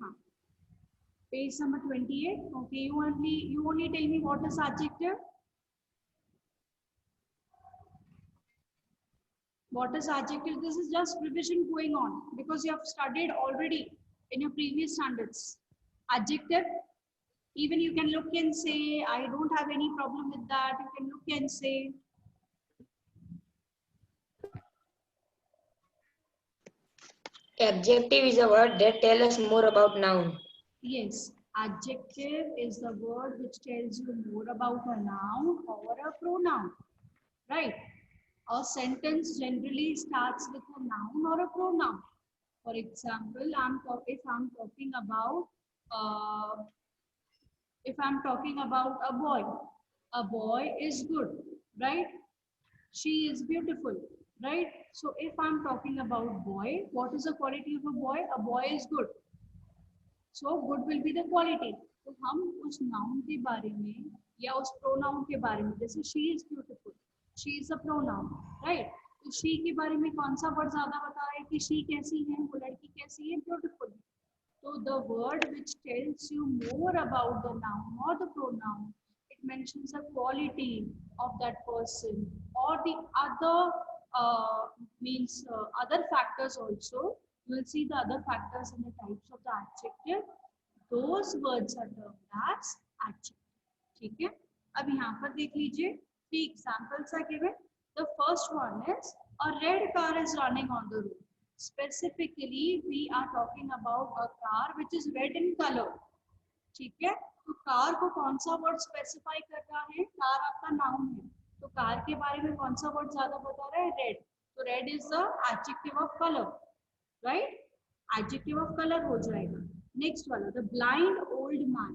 हाँ, page number 28. Okay, you only tell me what is adjective. What is adjective? This is just revision going on because you have studied already in your previous standards. Adjective, even you can look and say, I don't have any problem with that. You can look and say. Adjective is a word that tells us more about noun. Yes, adjective is the word which tells you more about a noun or a pronoun, right? A sentence generally starts with a noun or a pronoun. For example, uh, if I'm talking about a boy is good, right? She is beautiful, right? So if I'm talking about boy, what is the quality of a boy? A boy is good. So good will be the quality. तो हम उस noun के बारे में या उस pronoun के बारे में, जैसे she is beautiful, she is a pronoun, right? तो she के बारे में कौन सा word ज्यादा बता रहा है कि she कैसी है, वो लड़की कैसी है, beautiful. So the word which tells you more about the noun or the pronoun, it mentions the quality of that person or the other other factors also. You will see the other factors in the types of the adjective. Those words are termed as adjective. ठीक है? अब यहाँ पर देख लीजिए, 3 examples are given. The first one is a red car is running on the road. Specifically, we are talking about a car which is red in color. ठीक है? तो कार को कौन सा वर्ड स्पेसिफाई कर रहा है? कार आपका नाउन है, तो कार के बारे में कौन सा वर्ड ज्यादा बता रहा है? रेड. तो red is the adjective of colour, right? Adjective of colour हो जाएगा. नेक्स्ट वाला, द ब्लाइंड ओल्ड मैन.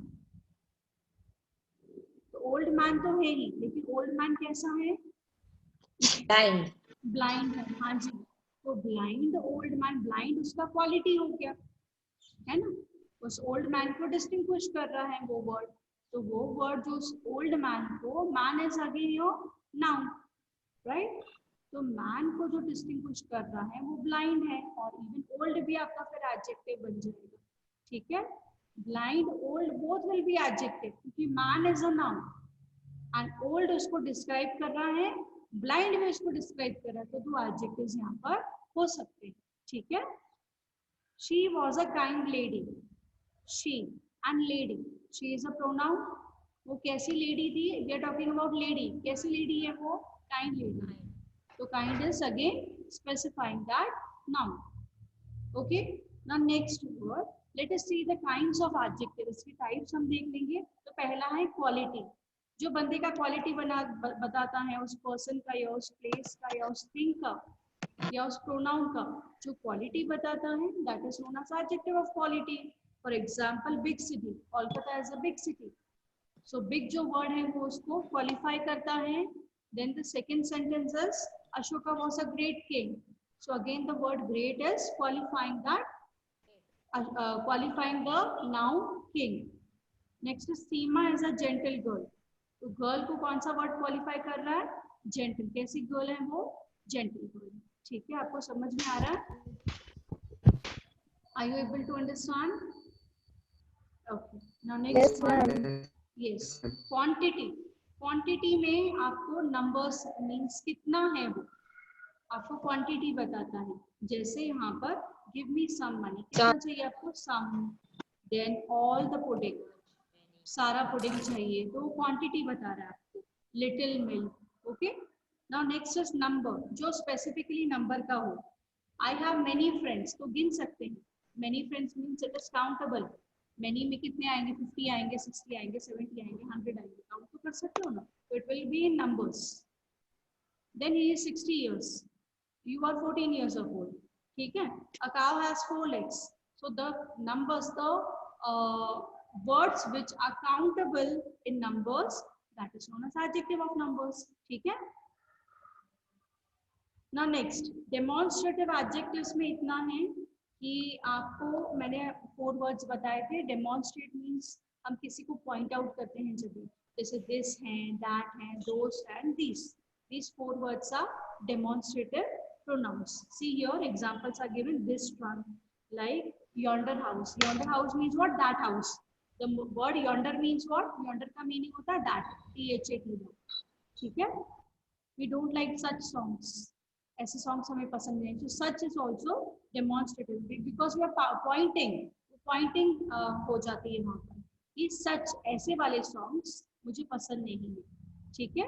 तो ओल्ड मैन तो है ही, लेकिन ओल्ड मैन कैसा है? Blind. ब्लाइंड है. हाँ जी. तो ब्लाइंड ओल्ड मैन, ब्लाइंड उसका क्वालिटी हो गया, है ना? उस ओल्ड मैन को डिस्टिंग्विश कर रहा है वो वर्ड. तो वो वर्ड जो उस ओल्ड मैन को, man is again your noun, right? तो मैन को जो डिस्टिंग्विश कर रहा है वो ब्लाइंड है, और इवन ओल्ड भी आपका फिर एडजेक्टिव बन जाएगा. ठीक है? Blind old both will be adjective, क्योंकि man is a noun and old उसको डिस्क्राइब कर रहा है, ब्लाइंड भी उसको डिस्क्राइब कर रहा है. तो 2 एडजेक्टिव्स यहाँ पर हो सकते हैं. ठीक है? She was a kind lady. She and lady. She is a pronoun. वो कैसी लेडी थी? We are talking about lady. कैसी लेडी है वो? Kind lady. तो kind is again specifying that noun. Okay. Now next word. Let us see the kinds of adjectives. इसके types हम देख लेंगे. तो पहला है quality. जो बंदे का क्वालिटी बताता है, उस पर्सन का या उस प्लेस का या उस थिंग का या उस प्रोनाउन का जो क्वालिटी बताता है, that is known as adjective of quality. For example, big city. Kolkata is a big city. So big जो वर्ड है वो उसको क्वालिफाई करता है. Then the second sentence is Ashoka was a great king. So again the word great is qualifying that, qualifying the noun king. Next is Seema is a gentle girl. तो girl को कौन सा वर्ड क्वालिफाई कर रहा है? Gentle. कैसी girl है वो? Gentle girl. ठीक है? आपको समझ में आ रहा है? Are you able to understand? Okay. Now next one. Yes. Quantity. Quantity में आपको नंबर्स मीन्स कितना है वो आपको क्वांटिटी बताता है. जैसे यहाँ पर गिव मी सम मनी, कितना चाहिए आपको? सम. देन ऑल द पुडिंग, सारा पुडिंग चाहिए, तो क्वांटिटी बता रहा है आपको. Little milk. Okay. Now next is number, जो स्पेसिफिकली नंबर का हो. आई हैव मेनी फ्रेंड्स, तो गिन सकते हैं. Many friends means it is countable. Many में कितने आएंगे? 50 आएंगे, 60 आएंगे, 70 आएंगे, 100 आएंगे. काउंट तो कर सकते हो ना. तो it will be in numbers. Then he is 60 years. You are 14 years old. ठीक है? A cow has 4 legs. So the numbers, the words which are countable in numbers, that is known as adjective of numbers. ठीक है? Now next, demonstrative adjectives में इतना है कि आपको मैंने 4 words बताए थे. Demonstrate means हम किसी को point out करते हैं जब, जैसे this है, that है, those and these. These 4 words are demonstrative pronouns. See here, examples are given. This trunk, like Yonder house. Yonder house means what? That house. The word yonder means what? Yonder का meaning होता है that. THAT. ठीक है? We don't like such songs. ऐसे songs हमें पसंद नहीं. So such is also demonstrative because we are pointing. Pointing हो जाती है वहाँ पर. ये such ऐसे वाले songs मुझे पसंद नहीं है. ठीक है?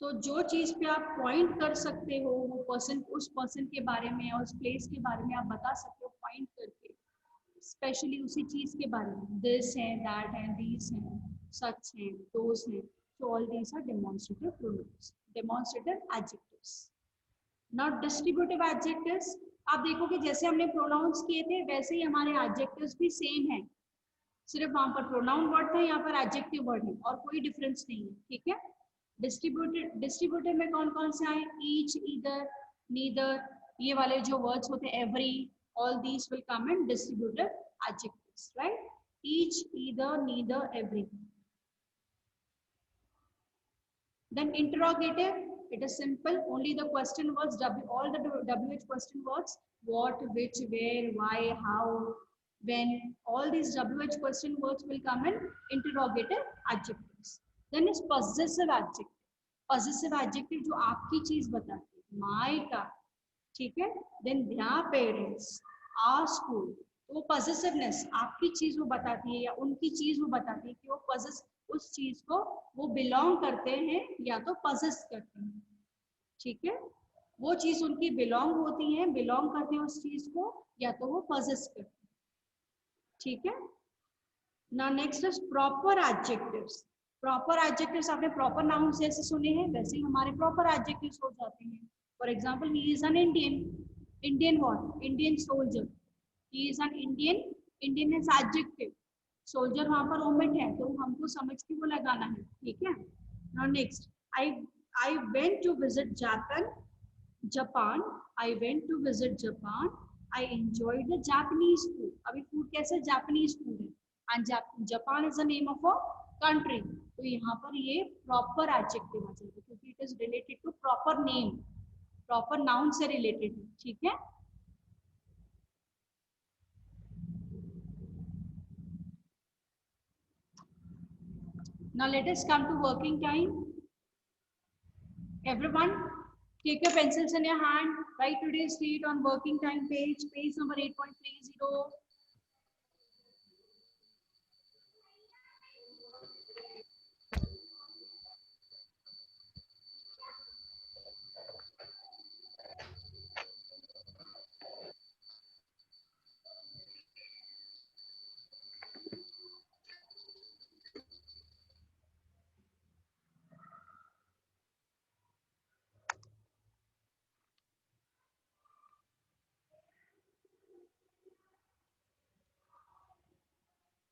तो जो चीज पे आप पॉइंट कर सकते हो वो पर्सन, उस पर्सन के बारे में और उस प्लेस के बारे में आप बता सकते हो पॉइंट करके, स्पेशली उसी चीज के बारे में. दिस है, दैट है, दीज है, सच है, दोस है. तो all these are demonstrative pronouns, demonstrative adjectives, not distributive adjectives. आप देखोगे जैसे हमने प्रोनाउंस किए थे वैसे ही हमारे एडजेक्टिव्स भी सेम है, सिर्फ वहां पर प्रोनाउन वर्ड था, यहाँ पर एडजेक्टिव वर्ड है और कोई डिफरेंस नहीं है. ठीक है? डिस्ट्रीब्यूटिव में कौन कौन से आए? ईच, ईदर, नीदर, ये वाले जो वर्ड्स होते हैं, every, all these will come in distributive adjectives, right? Each, either, neither, every. Then interrogative, it is simple, only the question words, all the WH question words, what, which, where, why, how, when, all these WH question words will come in interrogative adjectives. Then is possessive adjective. Possessive adjective जो आपकी चीज बताती है, my का, ठीक है? Then their parents, our school, वो possessiveness आपकी चीज वो बताती है या उनकी चीज वो बताती है कि वो possess उस चीज को वो बिलोंग करते हैं या तो possess करते हैं. ठीक है? वो चीज उनकी बिलोंग होती है, बिलोंग करते हैं उस चीज को, या तो वो possess करते हैं. ठीक है? Now next is proper adjectives. Proper adjectives आपने proper nouns जैसे सुने हैं वैसे ही हमारे proper adjectives हो जाते हैं. For example, he is an Indian. Indian what? Indian soldier. He is an Indian. Indian is adjective. Soldier वहाँ पर omit है तो हमको समझ के वो लगाना है. ठीक है? Now next, I went to visit Japan. I went to visit Japan. I enjoyed the Japanese food. अभी food कैसे? Japanese food है. And Japan is the name of a country. तो यहाँ पर ये proper adjective आ जाएगा क्योंकि it is related to proper name, proper noun से related है. ठीक है? Now let us come to working time. Everyone, take your pencils in your hand. Write today's date on working time page, page number 8.30.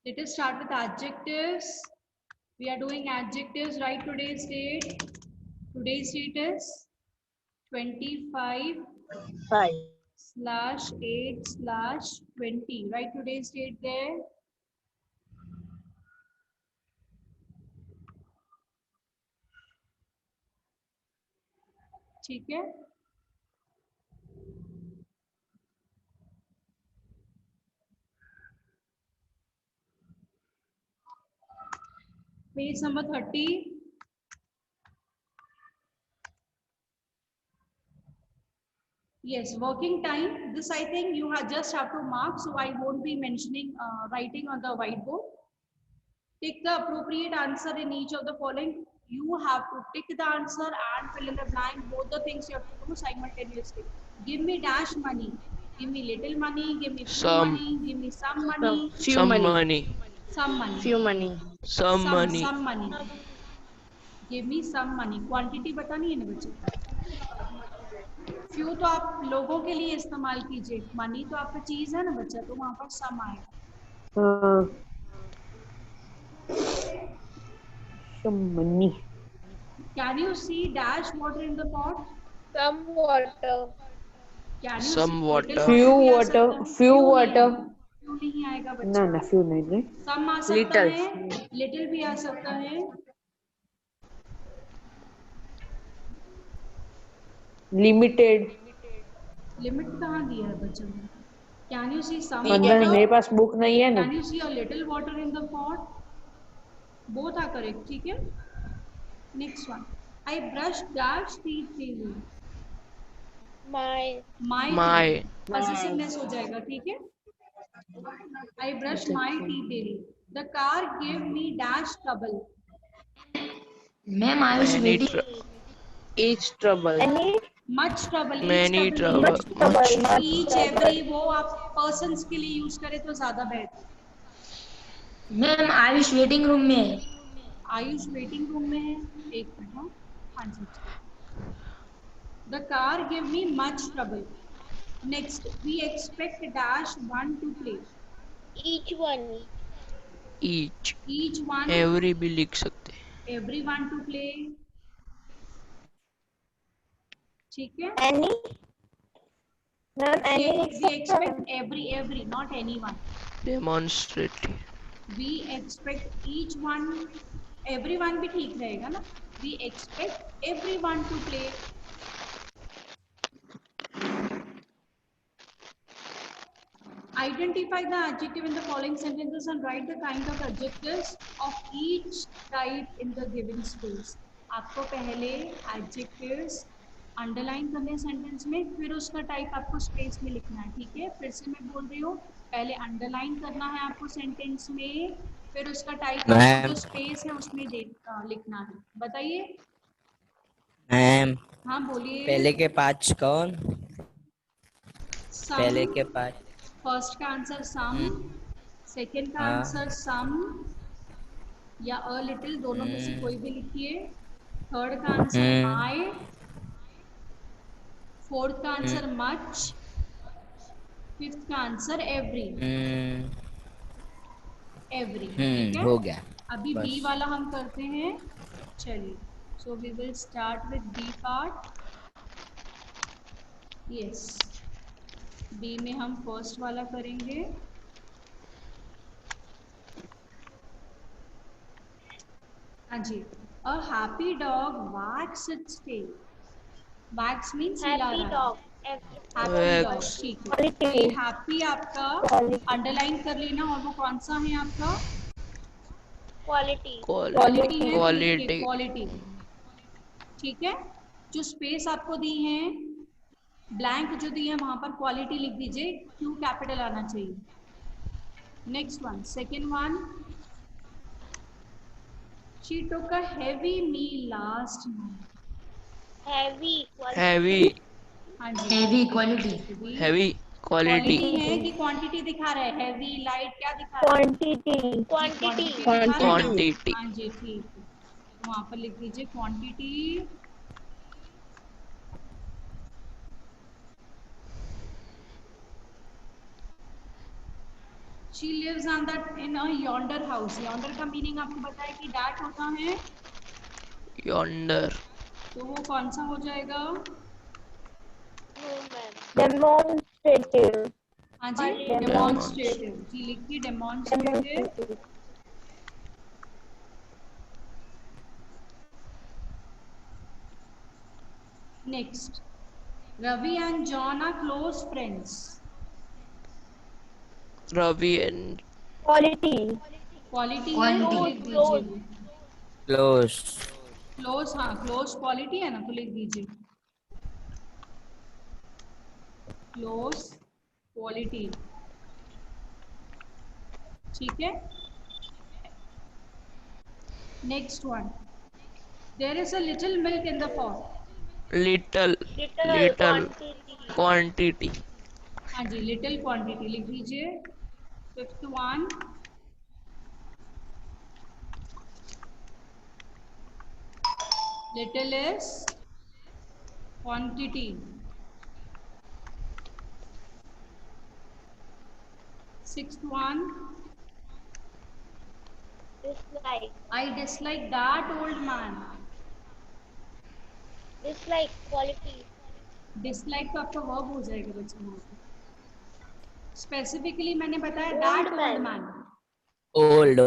Let us start with adjectives. We are doing adjectives. Write today's date. Today's date is 25/8/20. Write today's date there. ठीक है? Page number 30. Yes, working time. This I think you just have to mark, so I won't be mentioning writing on the whiteboard. Take the appropriate answer in each of the following. You have to tick the answer and fill in the blank. Both the things you have to do simultaneously. Give me dash money. Give me little money. Give me few money. Give me some money. Few money. Some money. Few money. Some money. Some money. Give me some money. Quantity बतानी है ना बच्चे. Few तो आप लोगों के लिए इस्तेमाल कीजिए, मनी तो आपका चीज है ना बच्चा, तो वहां पर सम आएगा. Some money. Can you see dash water in the pot? Some water. Can you Some see water. Few water. Few water. Few नहीं आएगा ना बच्चा. ना few नहीं. सम आ सकता Little. है, लिटिल भी आ सकता है. Limited. लिमिट कहाँ दिया है बच्चों ने? Can you see some मतलब water? मेरे पास बुक नहीं है ना. Can you see a little water in the pot? Both are correct. ठीक है. Next one. I brush dash teeth daily. My. My My. possessiveness हो जाएगा. ठीक है. I brush my teeth daily. The car gave me dash trouble. Ma'am, I was Many waiting. each trouble. Much trouble. Each Many trouble. trouble. Much. Each every वो आप persons के लिए use करें तो ज्यादा बेहतर. मैम आयुष वेटिंग रूम में है. आयुष वेटिंग रूम में है. एक मिनट. हाँ जी. The car gave me much trouble. Next, we expect dash one to play. Each one. Each. Each one. Every भी लिख सकते हैं. Everyone to play. ठीक है. Any. Ma'am, any. We expect every, not anyone. Demonstrative. We expect each one. Everyone भी ठीक रहेगा ना. We expect everyone to play. Identify the adjective in the following sentences and write the kind of adjectives of each type in the given space. आपको पहले adjectives underline करने sentence में, फिर उसका टाइप आपको स्पेस में लिखना है. ठीक है. फिर से मैं बोल रही हूँ, पहले अंडरलाइन करना है आपको सेंटेंस में, फिर उसका टाइप आपको जो स्पेस है उसमें लिखना है. बताइए मैम. हाँ बोलिए. पहले के 5 कौन? सम. पहले के 5. फर्स्ट का आंसर सम. सेकेंड का हाँ. आंसर सम या अ लिटिल, दोनों में से कोई भी लिखिए. थर्ड का आंसर माय. फोर्थ का आंसर मच. फिफ्थ का आंसर एवरी. एवरी. ठीक है. हो गया. अभी बस. बी वाला हम करते हैं. चलिए. So we will start with B part. Yes. B में हम फर्स्ट वाला करेंगे. हाँ जी. A happy dog wags its tail. Wags means हिला Happy रहा dog. है. Happy happy dog. Wax. ठीक है. ये हैप्पी आपका अंडरलाइन कर लेना. और वो कौन सा है आपका? quality. क्वालिटी है. तो लिखिए Quality. क्वालिटी. ठीक है. जो स्पेस आपको दी है, ब्लैंक जो दी है, वहां पर क्वालिटी लिख दीजिए. क्यू कैपिटल आना चाहिए. Next one. Second one. She took a heavy meal last night. Heavy. Quality. Heavy. हाँ जी. Heavy quality. Heavy. Quality Quality. है कि क्वांटिटी दिखा रहा है? हैवी, लाइट, क्या दिखा रहा है? Quantity. क्वांटिटी दिखा रहा है. Quantity. हाँ जी. ठीक है. वहां पर लिख दीजिए quantity. She lives on that in a yonder house. Yonder का मीनिंग आपको बताया कि that होता है. Yonder. तो वो कौन सा हो जाएगा? No, ma'am. Demonstrative. हाँ जी. डेमोन्स्ट्रेटिव. जी लिखिए demonstrative. Next. Ravi and John are close friends. Ravi and Quality. Quality है तो लिख दीजिए. क्लोज. क्लोज. हाँ क्लोज क्वालिटी है ना, तो लिख दीजिए क्लोज क्वालिटी. ठीक है. Next one. There is a little milk in the pot. little. Little. Little. Quantity. Quantity. हाँ जी. लिटिल क्वांटिटी लिख दीजिए. Fifth one. Little is quantity. Sixth one. Dislike. I dislike that old man. Dislike. Quality. Dislike तो आपका verb हो जाएगा बच्चों. Specifically मैंने बताया that old man. Old.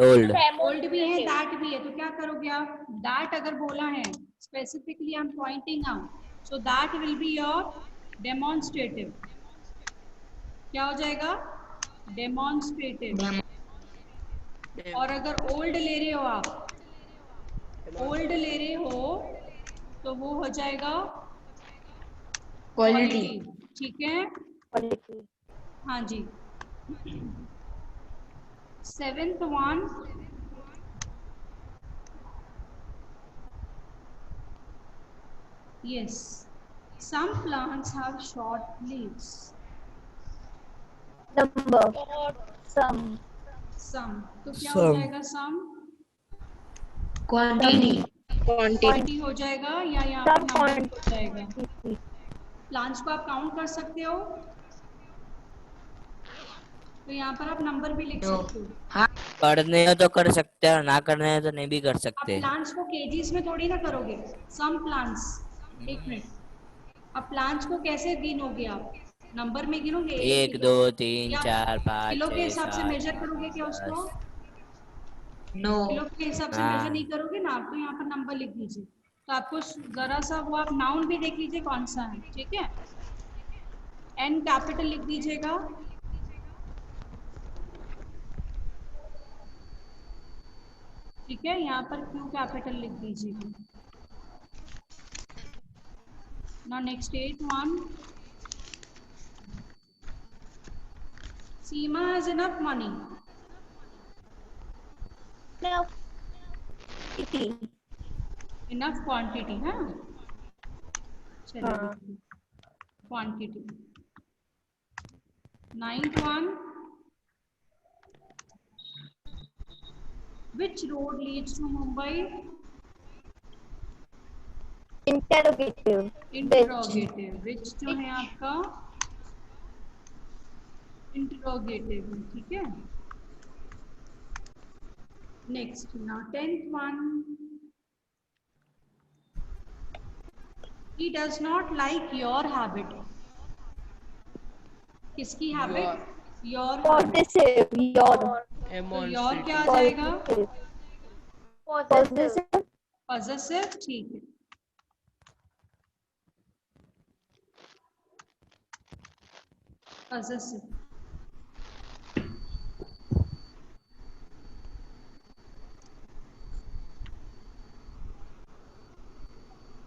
Old भी है, दैट भी है. तो क्या करोगे आप? दैट अगर बोला है specifically, I am pointing out, so that will be your demonstrative. क्या हो जाएगा? डेमोन्स्ट्रेटिव। और अगर ओल्ड ले रहे हो आप, ओल्ड ले रहे हो तो वो हो जाएगा क्वालिटी। क्वालिटी। ठीक है, Quality. हाँ जी। Seventh one, yes, some plants have short leaves. Number. Short. Some. Some, तो क्या हो Some. जाएगा? some quantity. क्वांटिटी हो जाएगा या यहाँ पर Some नंबर हो जाएगा? quantity. प्लांट्स को आप काउंट कर सकते हो, तो यहाँ पर आप नंबर भी लिख नो। सकते हो। हाँ। करने हो तो कर सकते हैं और ना करने हो तो नहीं भी कर आप सकते। प्लांट्स को केजीज में थोड़ी ना करोगे। सम प्लांट्स, एक मिनट, अब प्लांट्स को कैसे गिनोगे आप? नंबर में गिनोगे? 1 2 3 या 4 5 किलो के 6 हिसाब से 7 मेजर 8 करोगे क्या 9 उसको? 10। नो। किलो के हिसाब से मेजर नहीं हाँ, करोगे ना आप, तो यहाँ पर नंबर लिख दीजिए। तो आपको जरा सा वो आप नाउन भी देख लीजिए कौन सा है, ठीक है? एन कैपिटल लिख दीजिएगा। ठीक है, यहाँ पर क्यू कैपिटल लिख दीजिएगा। Now next 8 one. Seema has enough money. Enough. Quantity. Enough quantity, हाँ? चलिए हाँ. लिखिए quantity. 9th one. Which road leads to Mumbai? Interrogative. Which. Interrogative. Which जो है आपका interrogative, ठीक है? Next, now 10th one. He does not like your habit. किसकी habit? Your habit. Possessive. Your. तो your क्या आ Demonstrative. जाएगा? Possessive. Possessive. Possessive, ठीक है। Possessive.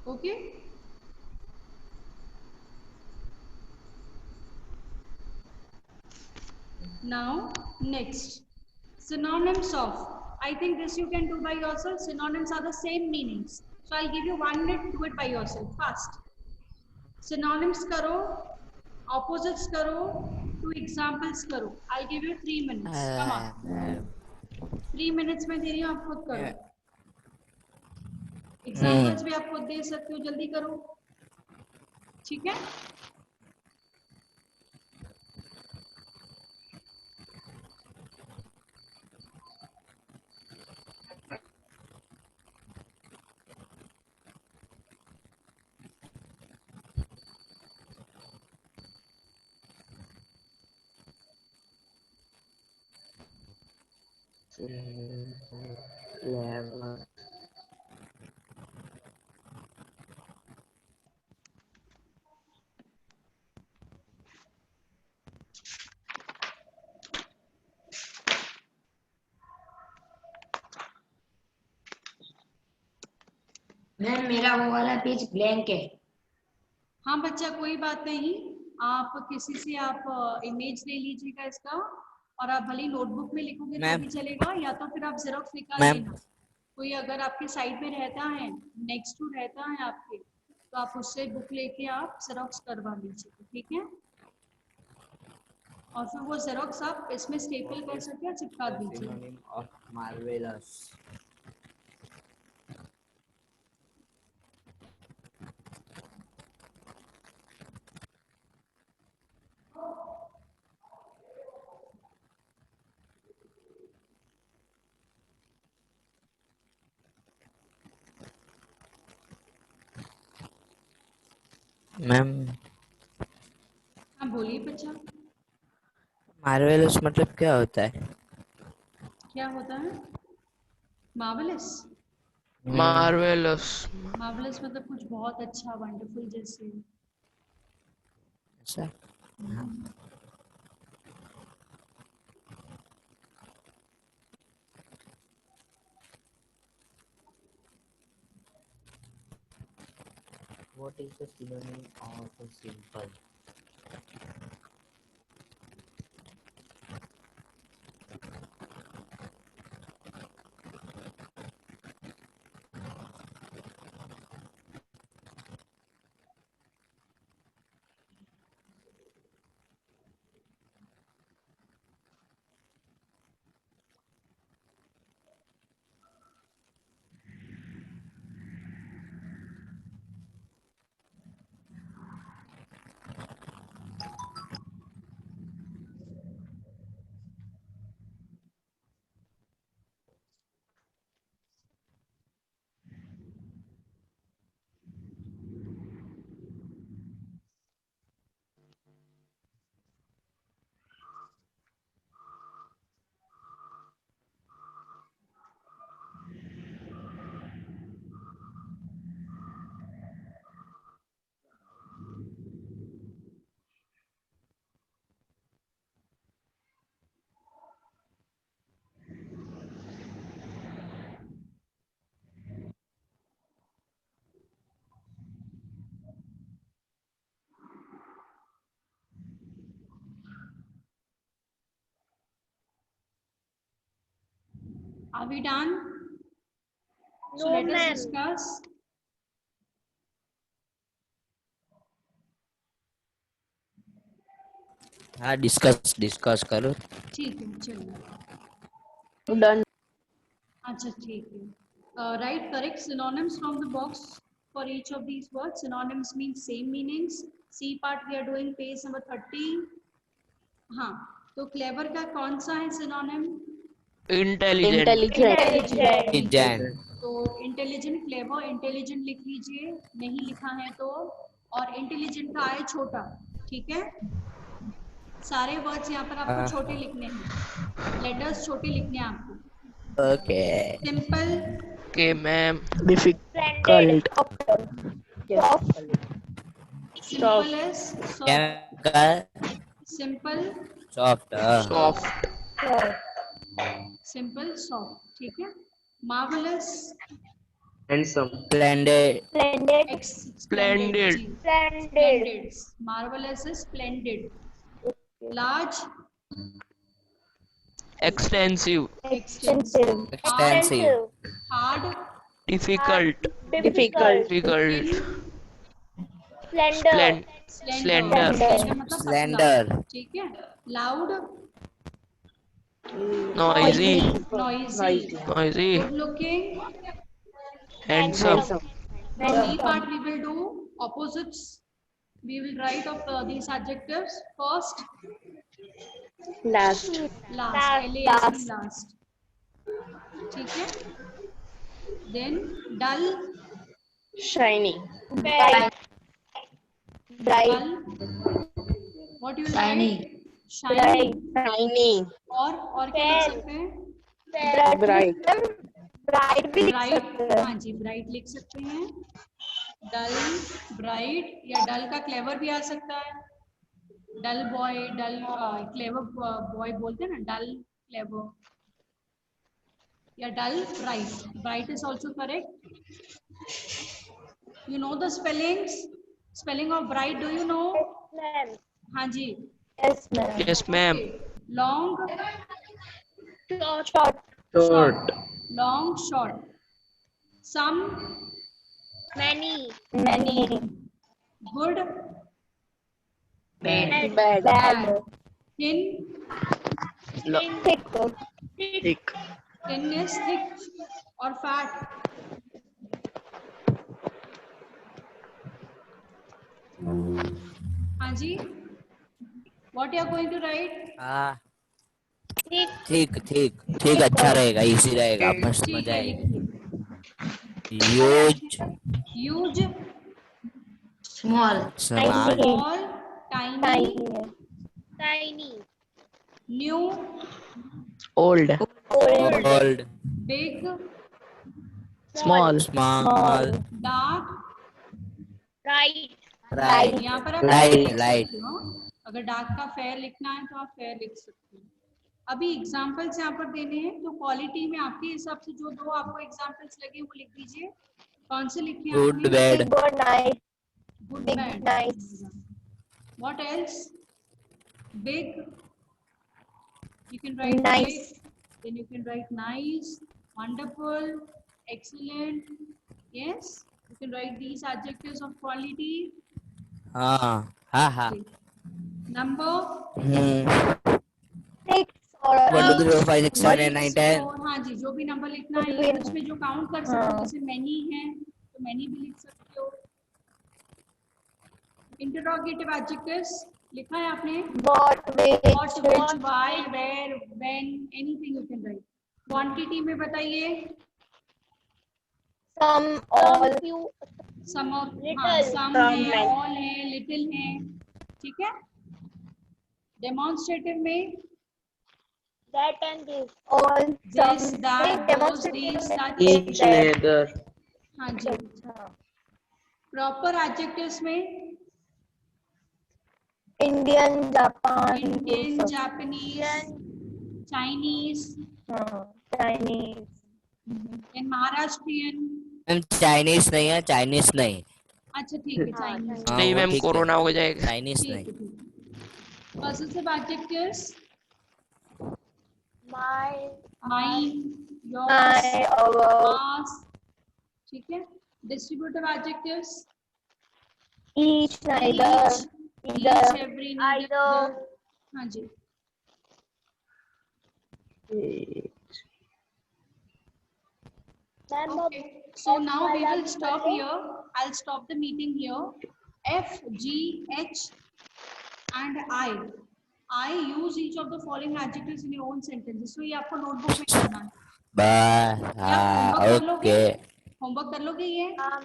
Okay. Now next, synonyms of. I think this you can do by yourself. Synonyms are the same meanings. So I'll give you 1 minute. Do it by yourself fast. Synonyms करो, opposites करो, 2 examples करो. I'll give you 3 minutes. Come on. 3 minutes में दे रही हूँ, आप खुद करो. Examples भी आप खुद दे सकते हो, जल्दी करो. ठीक है? मैम मेरा वो वाला पेज ब्लैंक है। हाँ बच्चा, कोई बात नहीं, आप किसी से आप इमेज ले लीजिएगा इसका, और आप भले नोटबुक में लिखोगे तो भी चलेगा, या तो फिर आप जेरोक्स निकाल लेना। कोई अगर आपके साइड में रहता है, नेक्स्ट टू रहता है आपके, तो आप उससे बुक लेके आप जेरोक्स करवा लीजिए, ठीक है? और फिर वो जेरोक्स आप इसमें स्टेपल कर सके और चिपका दीजिए। Marvelous. मैम, हाँ बोलिए बच्चा, मार्वेलस मतलब क्या होता है? क्या होता है? मार्वलस। Marvelous. मार्वलस मतलब कुछ बहुत अच्छा, वंडरफुल जैसे। ऐसा? What is the synonym of simple? Are we done? So No, let us ma'am. discuss. हाँ डिस्कस करो. ठीक है, चलिए. Done. अच्छा, ठीक है. Write correct synonyms from the box for each of these words. Synonyms means same meanings. C part we are doing page number 30. हाँ, तो clever का कौन सा है synonym? Intelligent. Intelligent. तो इंटेलिजेंट, क्लेवर, इंटेलिजेंट लिख लीजिए, नहीं लिखा है तो. और इंटेलिजेंट का है छोटा. ठीक है, सारे वर्ड्स यहाँ पर आपको छोटे लिखने हैं, लेटर्स छोटे लिखने हैं आपको. Okay. Simple, Okay, ma'am. Splendid. Simple is क्या सॉफ्ट. का simple, soft. Soft. Simple, soft. ठीक है. Marvellous, Splendid. Splendid. Splendid. Splendid. Marvellous is splendid. Large, Extensive. Extensive. Extensive. Hard, Difficult. Difficult. Difficult. Slender. Slender. मतलब Slender. ठीक है. Loud, Noisy. Noisy. Noisy. Good looking. Handsome. From B part we will do opposites. We will write of these adjectives first. Last. Last. Last. ठीक है. Then dull, Shiny. Bright. dull. What you will write? Shiny. Shiny. और क्या लिख सकते हैं? Bright. Bright भी लिख bright. सकते हैं. हाँ जी, ब्राइट लिख सकते हैं. डल, ब्राइट, या डल का क्लेवर भी आ सकता है. डल बॉय, डल क्लेवर बॉय बोलते हैं ना, डल क्लेवर, या डल bright. Bright is also correct. You know the spellings. Spelling of bright do you know? Ma'am. हाँ जी. Yes, ma'am. Yes, ma'am. Long, Short. Short. Long, short. Some, Many. Good, Bad. Thin. Thick. Thin is thick. और fat. हाँ जी. What you are going to write? हाँ Thick. ठीक अच्छा रहेगा, easy रहेगा, मस्त ठीक मजा है, आएगी. लिखिए. Huge. Huge, Small. Small. small, tiny, Tiny. new, Old. Old. big, Small. Small. dark. Right. Right. यहाँ पर आप Light, fair लिख light. सकते हो. अगर डार्क का फेयर लिखना है तो आप फेयर लिख सकते हो. अभी एग्जाम्पल्स यहाँ पर देने हैं, तो क्वालिटी में आपके हिसाब से जो दो आपको एग्जाम्पल्स लगे वो लिख दीजिए. कौन से लिखे Good, आपने? bad. Big or nice. Good, Big, bad. nice. What else? Big. You can write Nice. big. Then you can write nice, wonderful, excellent. Yes. You can write these adjectives of quality. हाँ हाँ हाँ Okay. Number. 6 or 1 2 3 4 5 6 7 8 9 10 और हाँ जी, जो भी number लिखना है Between. उसमें जो काउंट कर सकते हो, हाँ. जैसे मैनी है तो मैनी भी लिख सकते हो. इंटरोगेटिव एडजेक्टिव्स लिखा है आपने? what, What, which, which, why, where, when, anything you can write. Quantity में बताइए. some, all, few, सम हाँ, Little. सम Some, है, many. ऑल है, लिटिल है. ठीक है. डेमोन्स्ट्रेटिव में that and this. all, some, this, that, those, demonstrative these, में such. Each, neither. हाँ जी. प्रॉपर एडजेक्टिव्स में Indian, Japan, Indian, those Japanese, Chinese, Chinese, and Maharashtrian. Ma'am Chinese नहीं है चाइनीज नहीं अच्छा ठीक है, चाइनीज. हाँ, नहीं वो मैम ठीक है। कोरोना हो जाएगा. चाइनीज ठीक है, नहीं ठीक है. Positive adjectives My, mine, yours, my, our, मास. ठीक है. Distributive adjectives each, neither, each, either, every, either. हाँ जी. Ma'am, Okay. So now we will stop here. I'll stop the meeting here. F, G, H, and I use each of the following adjectives in your own sentences. So ये आपको notebook में करना है. Bye क्या आप हाँ homework कर लोगे? ओके होमवर्क कर लोगे ये? our,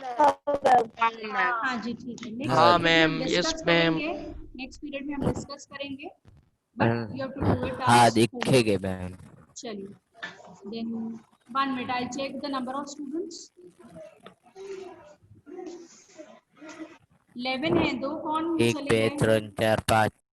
हाँ जी ठीक है. Next हाँ period में हम मैम, yes discuss मैम. करेंगे. Next period में हम discuss करेंगे. But you have to do it हाँ as दिखेगे मैम चलिए. Then 1 minute. I'll check the number of students. 11 है. 2 कौन 1 चले 2 गए? 3 4 5